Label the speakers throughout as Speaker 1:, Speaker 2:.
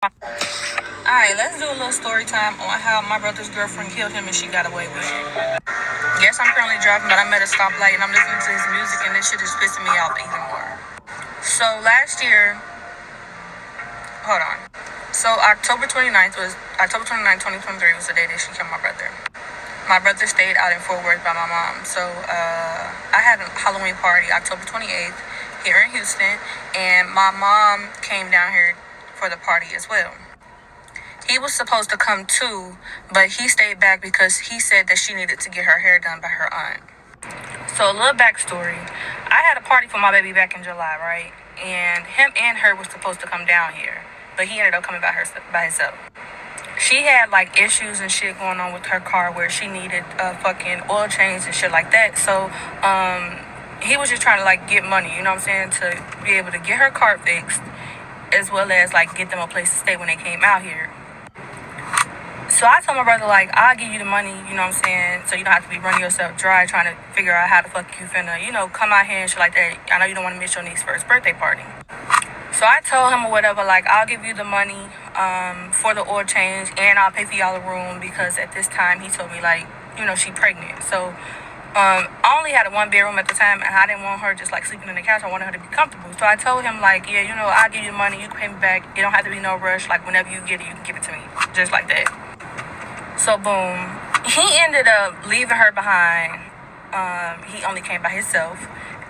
Speaker 1: Alright, let's do a little story time on how my brother's girlfriend killed him and she got away with it. Yes, I'm currently driving, but I'm at a stoplight and I'm listening to his music and this shit is pissing me off even more. So last year, hold on. So October 29th, 2023 was the day that she killed my brother. My brother stayed out in Fort Worth by my mom. So I had a Halloween party October 28th here in Houston, and my mom came down here for the party as well. He was supposed to come too, but he stayed back because he said that she needed to get her hair done by her aunt. So a little backstory. I had a party for my baby back in July, right? And him and her was supposed to come down here, but he ended up coming by himself. She had like issues and shit going on with her car where she needed fucking oil change and shit like that. So he was just trying to like get money, you know what I'm saying, to be able to get her car fixed, as well as like get them a place to stay when they came out here. So I told my brother, like, I'll give you the money, you know what I'm saying, so you don't have to be running yourself dry trying to figure out how the fuck you finna, come out here and shit like that. I know you don't want to miss your niece's first birthday party. So I told him or whatever, like, I'll give you the money for the oil change and I'll pay for y'all the room because at this time he told me, like, she pregnant. So I only had a one bedroom at the time and I didn't want her just like sleeping on the couch. I wanted her to be comfortable. So I told him, like, yeah, I'll give you the money. You can pay me back. It don't have to be no rush. Like, whenever you get it, you can give it to me. Just like that. So boom, he ended up leaving her behind. He only came by himself,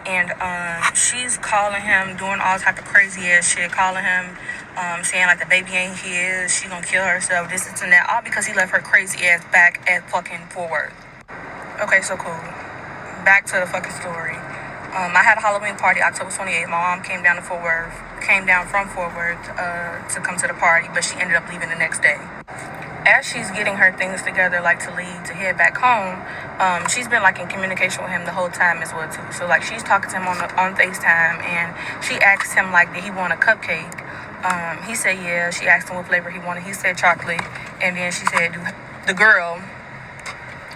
Speaker 1: and she's calling him, doing all type of crazy ass shit, calling him, saying like the baby ain't his, she gonna kill herself, this and that, all because he left her crazy ass back at fucking Fort Worth. Okay, so cool. Back to the fucking story. I had a Halloween party October 28th. My mom came down from Fort Worth to come to the party, but she ended up leaving the next day. As she's getting her things together, like to leave, to head back home, she's been like in communication with him the whole time as well too. So like she's talking to him on FaceTime, and she asked him like, did he want a cupcake? He said yeah. She asked him what flavor he wanted. He said chocolate, and then she said, do the girl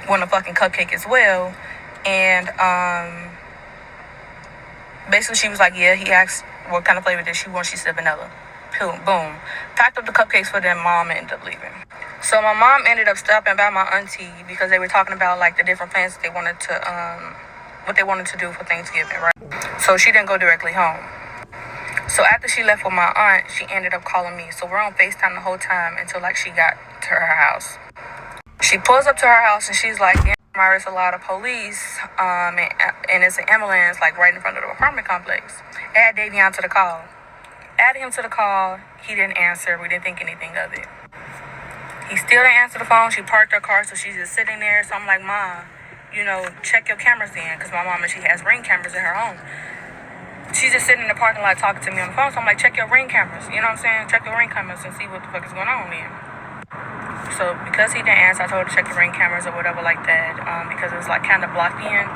Speaker 1: want a fucking cupcake as well? And basically she was like, yeah. He asked what kind of flavor did she want. She said vanilla. Boom. Packed up the cupcakes for them. Mom ended up leaving. So my mom ended up stopping by my auntie because they were talking about like the different plans that they wanted to, what they wanted to do for Thanksgiving, right? So she didn't go directly home. So after she left with my aunt, she ended up calling me. So we're on FaceTime the whole time until like she got to her house. She pulls up to her house and she's like, there's a lot of police, and it's an ambulance like right in front of the apartment complex. Add Davion to the call. Added him to the call. He didn't answer. We didn't think anything of it. He still didn't answer the phone. She parked her car, so she's just sitting there. So I'm like, Mom, check your cameras in. Because my mama, she has Ring cameras in her home. She's just sitting in the parking lot talking to me on the phone. So I'm like, check your Ring cameras. You know what I'm saying? Check your Ring cameras and see what the fuck is going on then. So because he didn't answer, I told her to check your Ring cameras or whatever like that. Because it was like kind of blocked in.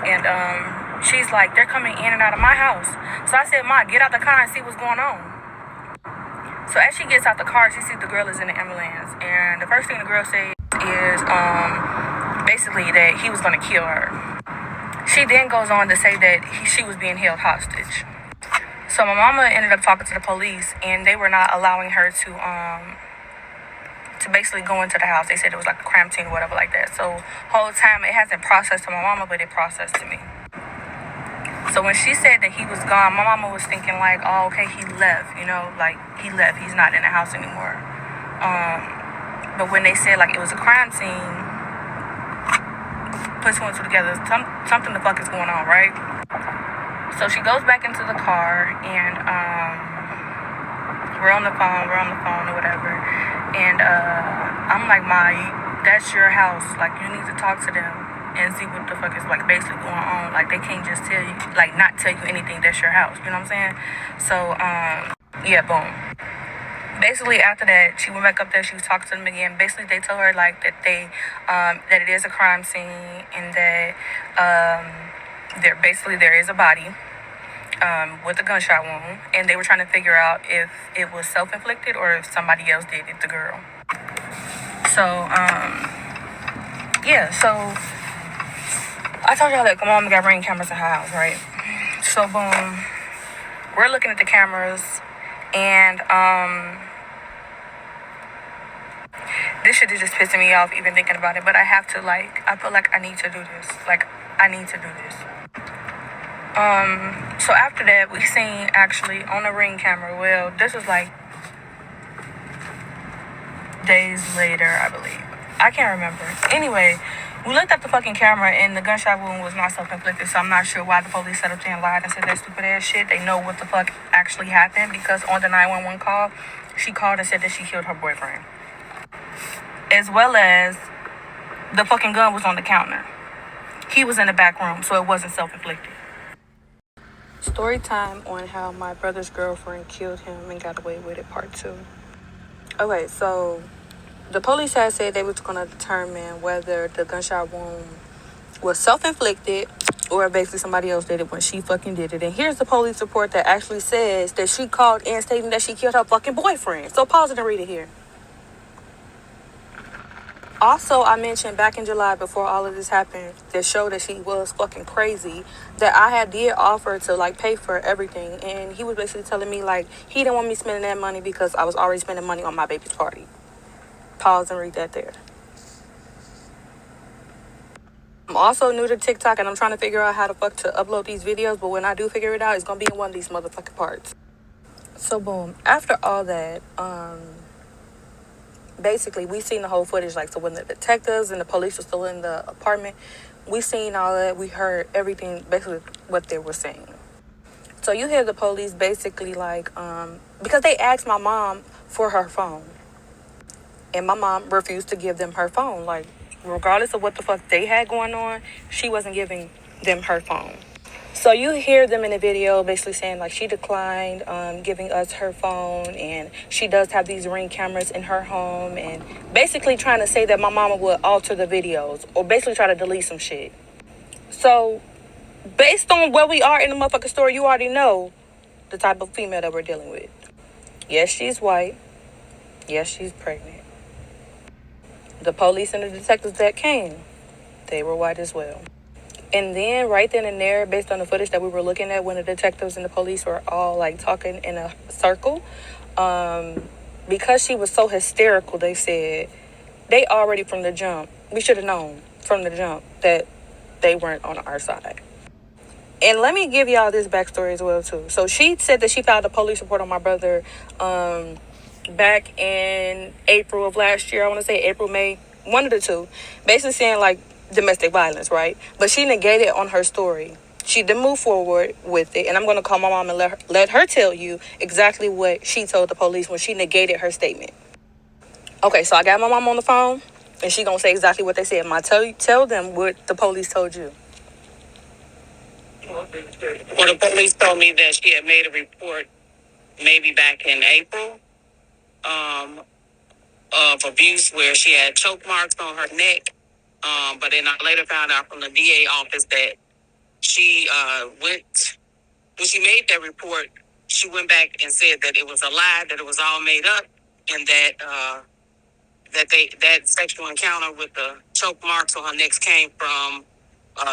Speaker 1: And she's like, they're coming in and out of my house. So I said, Ma, get out the car and see what's going on. So as she gets out the car, she sees the girl is in the ambulance. And the first thing the girl says is basically that he was going to kill her. She then goes on to say that she was being held hostage. So my mama ended up talking to the police, and they were not allowing her to basically go into the house. They said it was like a crime scene or whatever like that. So whole time it hasn't processed to my mama, but it processed to me. So when she said that he was gone, my mama was thinking like, oh, okay, he left, like he left. He's not in the house anymore. But when they said like it was a crime scene, put two and two together, something the fuck is going on, right? So she goes back into the car and we're on the phone or whatever. And I'm like, Ma, that's your house. Like, you need to talk to them and see what the fuck is like basically going on. Like, they can't just tell you, like, not tell you anything. That's your house. You know what I'm saying? So, yeah, boom. Basically, after that, she went back up there. She was talking to them again. Basically, they told her like that that it is a crime scene and that there is a body with a gunshot wound, and they were trying to figure out if it was self-inflicted or if somebody else did it, the girl. So, yeah. So I told y'all that my mom got Ring cameras in her house, right? So boom, we're looking at the cameras, and this shit is just pissing me off even thinking about it. But I have to, like, I feel like I need to do this. Like, I need to do this. So after that, we seen actually on the Ring camera. Well, this was like days later, I believe. I can't remember. Anyway, we looked at the fucking camera and the gunshot wound was not self-inflicted, so I'm not sure why the police set up there and lied and said that stupid ass shit. They know what the fuck actually happened because on the 911 call, she called and said that she killed her boyfriend. As well as the fucking gun was on the counter. He was in the back room, so it wasn't self-inflicted. Story time on how my brother's girlfriend killed him and got away with it, part 2. Okay, so the police had said they was going to determine whether the gunshot wound was self-inflicted or basically somebody else did it when she fucking did it. And here's the police report that actually says that she called in stating that she killed her fucking boyfriend. So pause it and read it here. Also, I mentioned back in July before all of this happened, that showed that she was fucking crazy, that I did offer to, like, pay for everything. And he was basically telling me, like, he didn't want me spending that money because I was already spending money on my baby's party. Pause and read that there. I'm also new to TikTok and I'm trying to figure out how the fuck to upload these videos. But when I do figure it out, it's going to be in one of these motherfucking parts. So, boom. After all that, basically, we seen the whole footage. Like, so when the detectives and the police were still in the apartment, we seen all that. We heard everything, basically what they were saying. So you hear the police basically like, because they asked my mom for her phone. And my mom refused to give them her phone. Like, regardless of what the fuck they had going on, she wasn't giving them her phone. So you hear them in the video basically saying, like, she declined giving us her phone, and she does have these Ring cameras in her home, and basically trying to say that my mama would alter the videos or basically try to delete some shit. So based on where we are in the motherfucking story, you already know the type of female that we're dealing with. Yes, she's white. Yes, she's pregnant. The police and the detectives that came, they were white as well. And then right then and there, based on the footage that we were looking at when the detectives and the police were all like talking in a circle, because she was so hysterical, they said they already from the jump, we should have known from the jump that they weren't on our side. And let me give y'all this backstory as well too. So she said that she filed a police report on my brother back in April of last year. I want to say April, May, one of the two, basically saying like domestic violence, right? But she negated on her story. She didn't move forward with it, and I'm going to call my mom and let her tell you exactly what she told the police when she negated her statement. Okay, so I got my mom on the phone, and she going to say exactly what they said. Tell them what the police told you.
Speaker 2: Well, the police told me that she had made a report maybe back in April of abuse where she had choke marks on her neck. But then I later found out from the DA office that she when she made that report, she went back and said that it was a lie, that it was all made up, and that that sexual encounter with the choke marks on her neck came from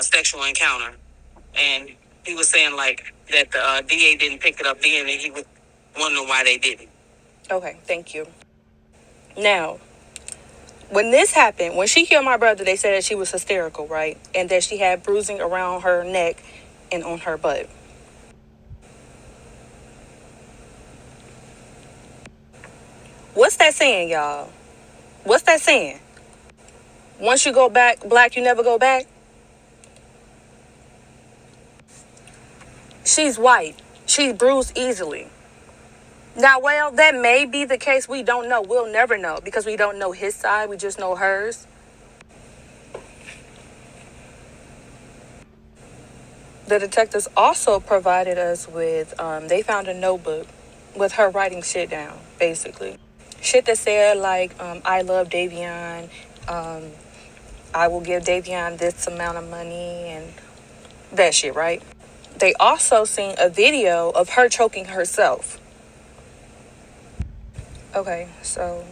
Speaker 2: sexual encounter. And he was saying like that the DA didn't pick it up then, and he was wondering why they didn't.
Speaker 1: Okay, thank you. Now, when this happened, when she killed my brother, they said that she was hysterical, right? And that she had bruising around her neck and on her butt. What's that saying, y'all? What's that saying? Once you go back black, you never go back? She's white. She's bruised easily. Now, well, that may be the case. We don't know. We'll never know because we don't know his side. We just know hers. The detectives also provided us with, they found a notebook with her writing shit down, basically. Shit that said, like, I love Davion. I will give Davion this amount of money and that shit, right? They also seen a video of her choking herself. Okay, so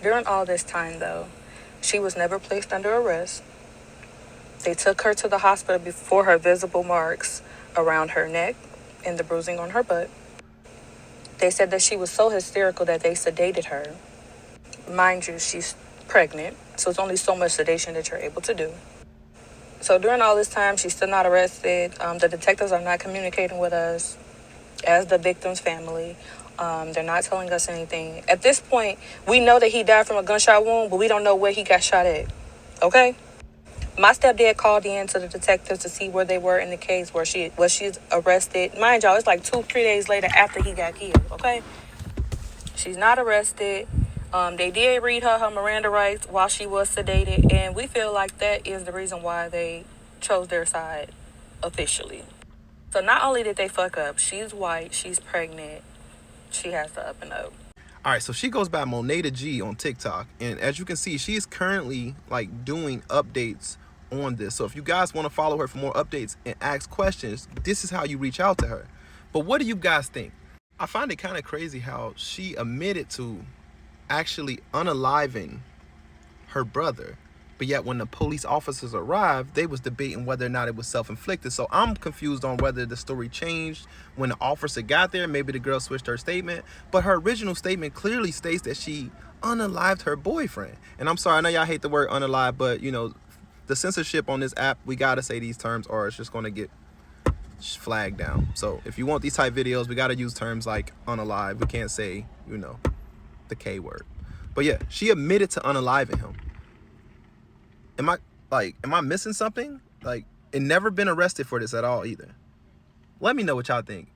Speaker 1: during all this time, though, she was never placed under arrest. They took her to the hospital before her visible marks around her neck and the bruising on her butt. They said that she was so hysterical that they sedated her. Mind you, she's pregnant. So it's only so much sedation that you're able to do. So during all this time, she's still not arrested. The detectives are not communicating with us as the victim's family. They're not telling us anything. At this point, we know that he died from a gunshot wound, but we don't know where he got shot at. Okay? My stepdad called in to the detectives to see where they were in the case, where she's arrested. Mind y'all, it's like 2-3 days later after he got killed. Okay? She's not arrested. They did read her Miranda rights while she was sedated, and we feel like that is the reason why they chose their side officially. So not only did they fuck up, she's white, she's pregnant, she has to up and up.
Speaker 3: All right, so she goes by monaetheg on TikTok, and as you can see, she is currently like doing updates on this. So if you guys want to follow her for more updates and ask questions, this is how you reach out to her. But what do you guys think? I find it kind of crazy how she admitted to actually unaliving her brother, but yet when the police officers arrived, they was debating whether or not it was self-inflicted. So I'm confused on whether the story changed when the officer got there. Maybe the girl switched her statement, but her original statement clearly states that she unalived her boyfriend. And I'm sorry, I know y'all hate the word unalive, but you know, the censorship on this app, we gotta say these terms or it's just gonna get flagged down. So if you want these type videos, we gotta use terms like unalive. We can't say, you know, the K word. But yeah, she admitted to unaliving him. Am I missing something? Like, and never been arrested for this at all either. Let me know what y'all think.